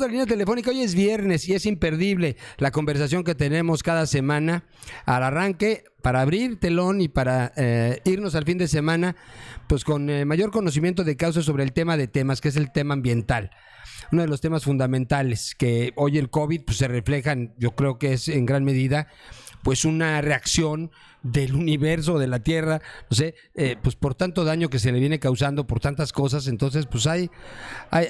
a la línea telefónica. Hoy es viernes y es imperdible la conversación que tenemos cada semana al arranque para abrir telón y para irnos al fin de semana pues con mayor conocimiento de causa sobre el tema de temas, que es el tema ambiental. Uno de los temas fundamentales que hoy el COVID pues, se reflejan, yo creo que es en gran medida pues una reacción del universo, de la Tierra, no sé, pues por tanto daño que se le viene causando, por tantas cosas. Entonces pues hay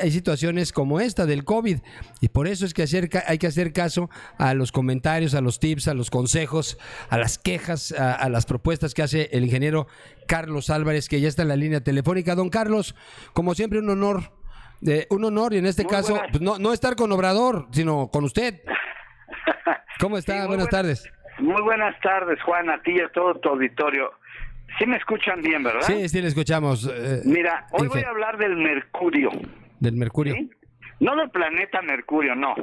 situaciones como esta del COVID, y por eso es que hay que hacer caso a los comentarios, a los tips, a los consejos, a las quejas, a las propuestas que hace el ingeniero Carlos Álvarez, que ya está en la línea telefónica. Don Carlos, como siempre, un honor y en este caso pues no estar con Obrador, sino con usted. ¿Cómo está? Sí, buenas tardes. Muy buenas tardes, Juan, a ti y a todo tu auditorio. Sí me escuchan bien, ¿verdad? Sí, le escuchamos. Mira, hoy voy a hablar del mercurio. ¿Del mercurio? ¿Sí? No del planeta Mercurio, no.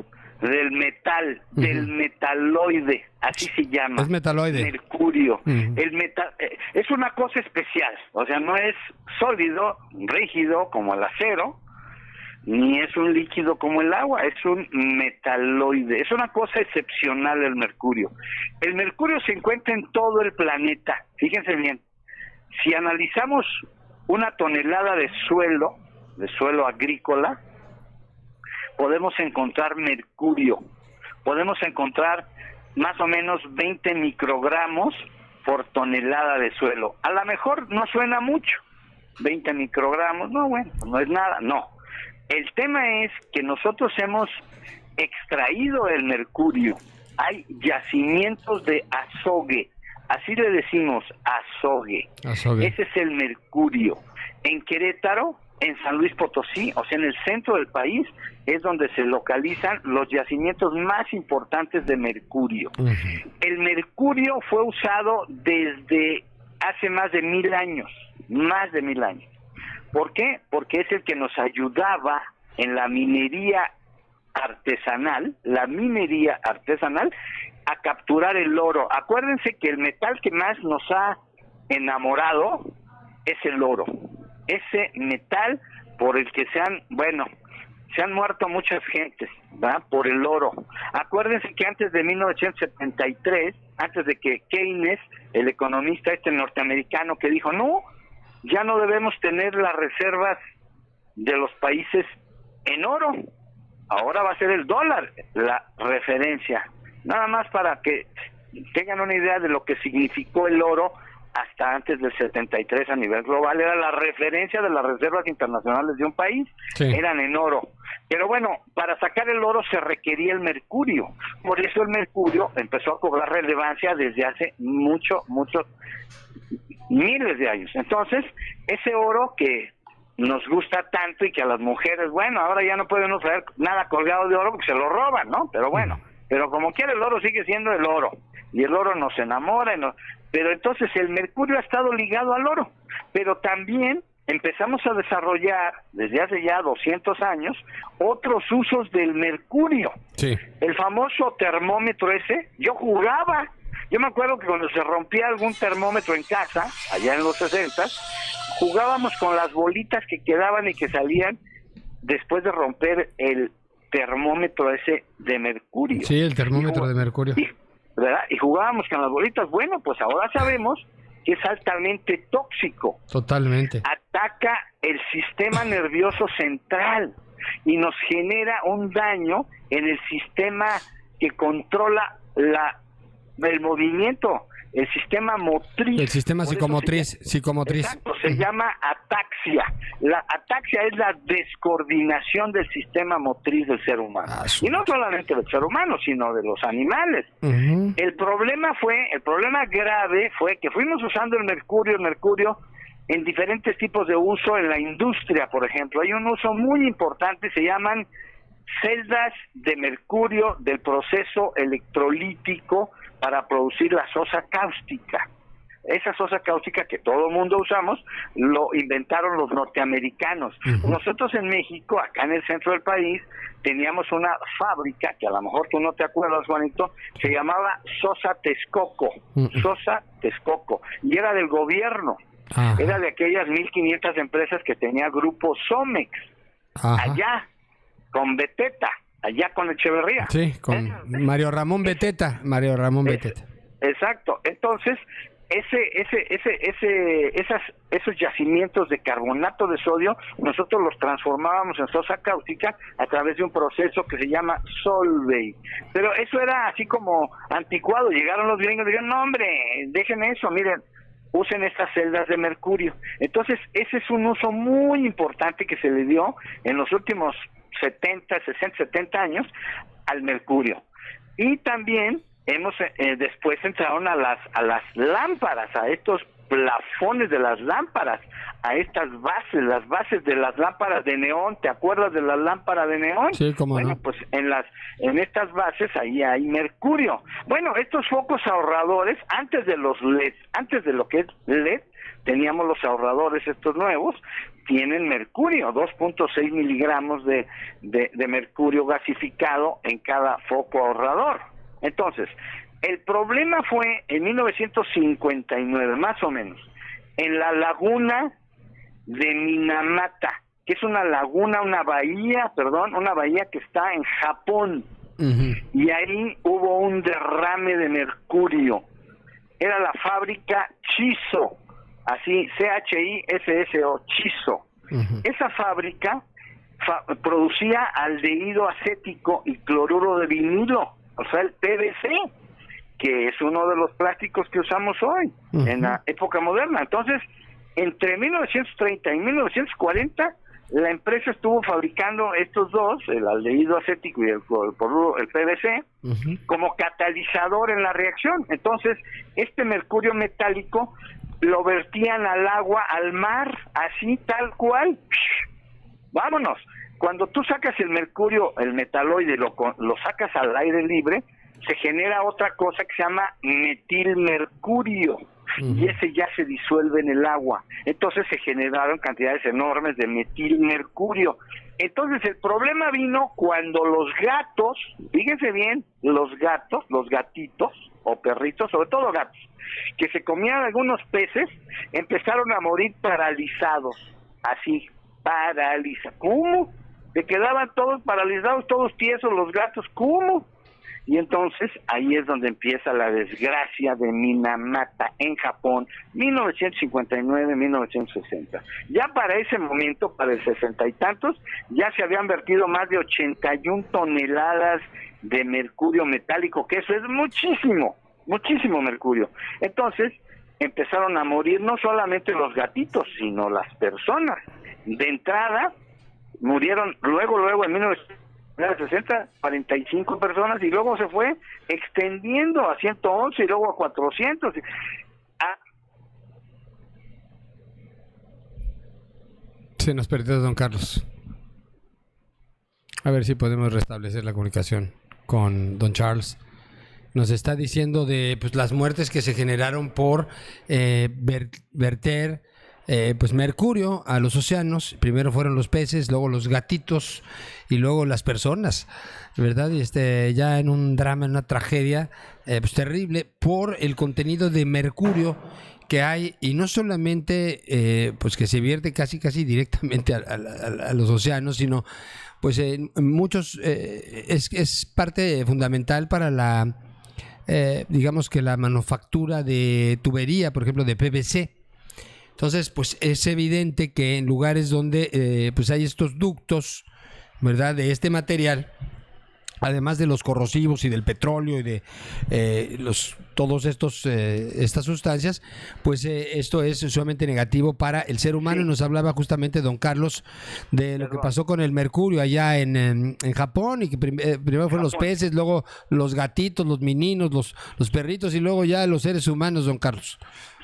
Del metal, del metaloide, así se llama. Es metaloide. Mercurio. El metal es una cosa especial, o sea, no es sólido, rígido como el acero, ni es un líquido como el agua, es un metaloide. Es una cosa excepcional el mercurio. El mercurio se encuentra en todo el planeta. Fíjense bien, si analizamos una tonelada de suelo agrícola, podemos encontrar mercurio. Podemos encontrar más o menos 20 microgramos por tonelada de suelo. A lo mejor no suena mucho, 20 microgramos, no, bueno, no es nada, no. El tema es que nosotros hemos extraído el mercurio. Hay yacimientos de azogue, así le decimos, azogue. Ese es el mercurio. En Querétaro, en San Luis Potosí, o sea, en el centro del país, es donde se localizan los yacimientos más importantes de mercurio. El mercurio fue usado desde hace más de 1000 años, más de 1000 años. ¿Por qué? Porque es el que nos ayudaba en la minería artesanal, a capturar el oro. Acuérdense que el metal que más nos ha enamorado es el oro. Ese metal por el que se han muerto muchas gentes, ¿verdad? Por el oro. Acuérdense que antes de 1973, antes de que Keynes, el economista norteamericano, que dijo, no, ya no debemos tener las reservas de los países en oro, ahora va a ser el dólar la referencia. Nada más para que tengan una idea de lo que significó el oro hasta antes del 73 a nivel global, era la referencia de las reservas internacionales de un país, eran en oro. Pero bueno, para sacar el oro se requería el mercurio, por eso el mercurio empezó a cobrar relevancia desde hace muchos miles de años. Entonces, ese oro que nos gusta tanto y que a las mujeres, bueno, ahora ya no podemos traer nada colgado de oro porque se lo roban, ¿no? Pero bueno, pero como quiera el oro sigue siendo el oro, y el oro nos enamora, pero entonces el mercurio ha estado ligado al oro, pero también empezamos a desarrollar desde hace ya 200 años otros usos del mercurio. Sí. El famoso termómetro ese, yo me acuerdo que cuando se rompía algún termómetro en casa, allá en los 60, jugábamos con las bolitas que quedaban y que salían después de romper el termómetro ese de mercurio. Sí, el termómetro de mercurio. ¿Verdad? Y jugábamos con las bolitas. Bueno, pues ahora sabemos que es altamente tóxico. Totalmente. Ataca el sistema nervioso central y nos genera un daño en el sistema que controla el movimiento, el sistema motriz. El sistema psicomotriz. Exacto, se llama ataxia. La ataxia es la descoordinación del sistema motriz del ser humano. Y no solamente del ser humano, sino de los animales. El problema grave fue que fuimos usando el mercurio en diferentes tipos de uso en la industria, por ejemplo. Hay un uso muy importante, se llaman celdas de mercurio del proceso electrolítico para producir la sosa cáustica. Esa sosa cáustica que todo el mundo usamos, lo inventaron los norteamericanos. Nosotros en México, acá en el centro del país, teníamos una fábrica, que a lo mejor tú no te acuerdas, Juanito, se llamaba Sosa Texcoco, y era del gobierno. Era de aquellas 1,500 empresas que tenía Grupo Somex, allá, con Beteta. allá con Echeverría. Sí, con Mario Ramón Beteta. Exacto. Entonces, esos yacimientos de carbonato de sodio, nosotros los transformábamos en sosa cáustica a través de un proceso que se llama Solvay. Pero eso era así como anticuado. Llegaron los gringos y dijeron, no hombre, dejen eso, miren, usen estas celdas de mercurio. Entonces, ese es un uso muy importante que se le dio en los últimos 70 años al mercurio. Y también después entraron a las lámparas, a estos plafones de las lámparas, a estas bases, las bases de las lámparas de neón. ¿Te acuerdas de las lámparas de neón? Sí, cómo bueno, no. Pues en estas bases ahí hay mercurio. Bueno, estos focos ahorradores, antes de los LED, antes de lo que es LED, teníamos los ahorradores estos nuevos, tienen mercurio, 2.6 miligramos de mercurio gasificado en cada foco ahorrador. Entonces, el problema fue en 1959, más o menos, en la laguna de Minamata, que es una bahía que está en Japón. Uh-huh. Y ahí hubo un derrame de mercurio. Era la fábrica Chiso, así, CHISSO, Chiso. Uh-huh. Esa fábrica producía aldehído acético y cloruro de vinilo, o sea, el PVC, que es uno de los plásticos que usamos hoy, uh-huh, en la época moderna. Entonces, entre 1930 y 1940, la empresa estuvo fabricando estos dos, el aldehído acético y el PVC, uh-huh, como catalizador en la reacción. Entonces, este mercurio metálico lo vertían al agua, al mar, así tal cual. Vámonos. Cuando tú sacas el mercurio, el metaloide, lo sacas al aire libre, se genera otra cosa que se llama metilmercurio, uh-huh, y ese ya se disuelve en el agua. Entonces se generaron cantidades enormes de metilmercurio. Entonces el problema vino cuando los gatos, fíjense bien, los gatitos o perritos, sobre todo gatos, que se comían algunos peces, empezaron a morir paralizados, así, ¿Cómo? Se quedaban todos paralizados, todos tiesos los gatos, ¿cómo? Y entonces ahí es donde empieza la desgracia de Minamata en Japón, 1959-1960. Ya para ese momento, para el 60 y tantos, ya se habían vertido más de 81 toneladas de mercurio metálico, que eso es muchísimo mercurio. Entonces empezaron a morir no solamente los gatitos, sino las personas. De entrada, murieron luego en 1960, 45 personas, y luego se fue extendiendo a 111 y luego a 400. Se nos perdió don Carlos. A ver si podemos restablecer la comunicación con don Charles. Nos está diciendo de pues las muertes que se generaron por verter pues mercurio a los océanos. Primero fueron los peces, luego los gatitos y luego las personas, ¿verdad? Y ya en un drama, en una tragedia pues terrible por el contenido de mercurio que hay, y no solamente pues que se vierte casi directamente a los océanos, sino pues en muchos es parte fundamental para la digamos que la manufactura de tubería, por ejemplo, de PVC. Entonces, pues es evidente que en lugares donde pues hay estos ductos, ¿verdad?, de este material, además de los corrosivos y del petróleo y de todos estas sustancias, pues esto es sumamente negativo para el ser humano. Sí. Y nos hablaba justamente don Carlos de lo que pasó con el mercurio allá en Japón, y que primero fueron los peces, luego los gatitos, los meninos, los perritos, y luego ya los seres humanos, don Carlos.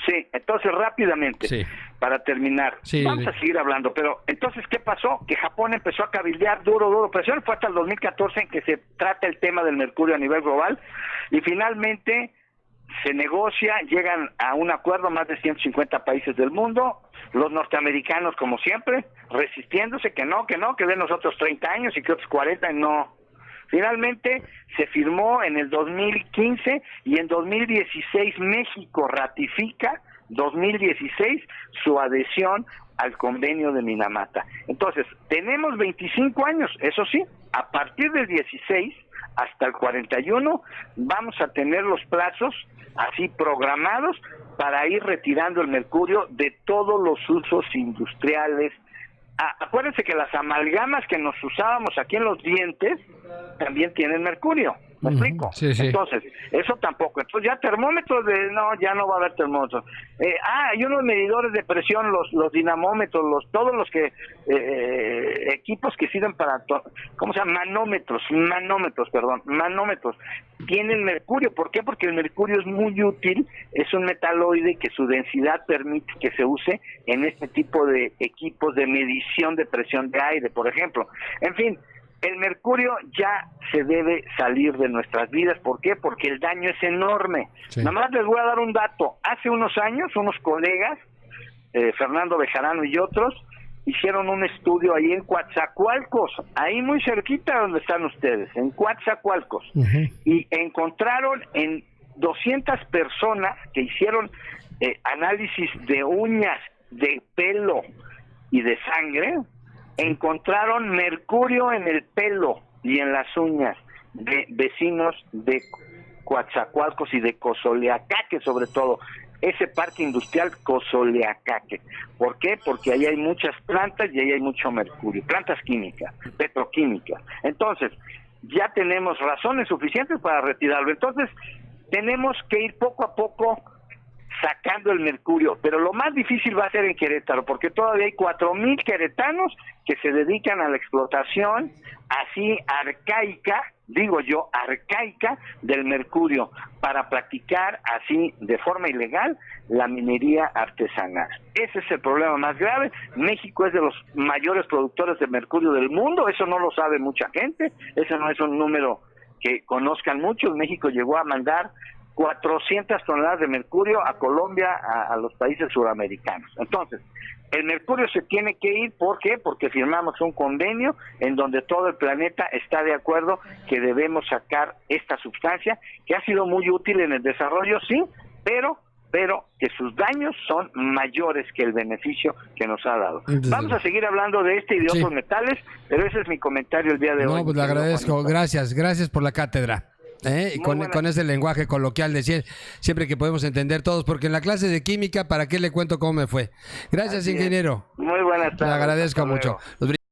Sí, entonces rápidamente, sí, para terminar, vamos a seguir hablando, pero entonces, ¿qué pasó? Que Japón empezó a cabildear duro, pero eso fue hasta el 2014 en que se trata el tema del mercurio a nivel global, y finalmente se negocia, llegan a un acuerdo más de 150 países del mundo, los norteamericanos, como siempre, resistiéndose, que den nosotros 30 años y que otros 40, no. Finalmente se firmó en el 2015 y en 2016 México ratifica 2016 su adhesión al convenio de Minamata. Entonces, tenemos 25 años, eso sí, a partir del 16 hasta el 41 vamos a tener los plazos así programados para ir retirando el mercurio de todos los usos industriales. Acuérdense que las amalgamas que nos usábamos aquí en los dientes también tienen mercurio. ¿Me explico? Sí, sí. Entonces, eso tampoco. Entonces ya termómetros ya no va a haber termómetros. Hay unos medidores de presión, los dinamómetros, todos los que equipos que sirven para, ¿cómo se llama? Manómetros, tienen mercurio. ¿Por qué? Porque el mercurio es muy útil, es un metaloide que su densidad permite que se use en este tipo de equipos de medición de presión de aire, por ejemplo. En fin, el mercurio ya se debe salir de nuestras vidas. ¿Por qué? Porque el daño es enorme. Sí. Nada más les voy a dar un dato. Hace unos años, unos colegas, Fernando Bejarano y otros, hicieron un estudio ahí en Coatzacoalcos, ahí muy cerquita donde están ustedes, en Coatzacoalcos, y encontraron en 200 personas que hicieron análisis de uñas, de pelo y de sangre, encontraron mercurio en el pelo y en las uñas de vecinos de Coatzacoalcos y de Cozoleacaque, sobre todo ese parque industrial Cozoleacaque. ¿Por qué? Porque ahí hay muchas plantas y ahí hay mucho mercurio, plantas químicas, petroquímicas. Entonces, ya tenemos razones suficientes para retirarlo. Entonces, tenemos que ir poco a poco sacando el mercurio, pero lo más difícil va a ser en Querétaro, porque todavía hay 4,000 queretanos que se dedican a la explotación así arcaica, digo yo, arcaica del mercurio, para practicar así de forma ilegal la minería artesanal. Ese es el problema más grave. México es de los mayores productores de mercurio del mundo, eso no lo sabe mucha gente, eso no es un número que conozcan muchos. México llegó a mandar 400 toneladas de mercurio a Colombia, a los países suramericanos. Entonces, el mercurio se tiene que ir. ¿Por qué? Porque firmamos un convenio en donde todo el planeta está de acuerdo que debemos sacar esta sustancia, que ha sido muy útil en el desarrollo, sí, pero que sus daños son mayores que el beneficio que nos ha dado. Vamos a seguir hablando de este y de otros metales, pero ese es mi comentario el día de hoy. No, pues le agradezco. Gracias por la cátedra. Y con ese lenguaje coloquial de siempre que podemos entender todos, porque en la clase de química, ¿para qué le cuento cómo me fue? Gracias, ingeniero. Muy buenas tardes. Le agradezco mucho.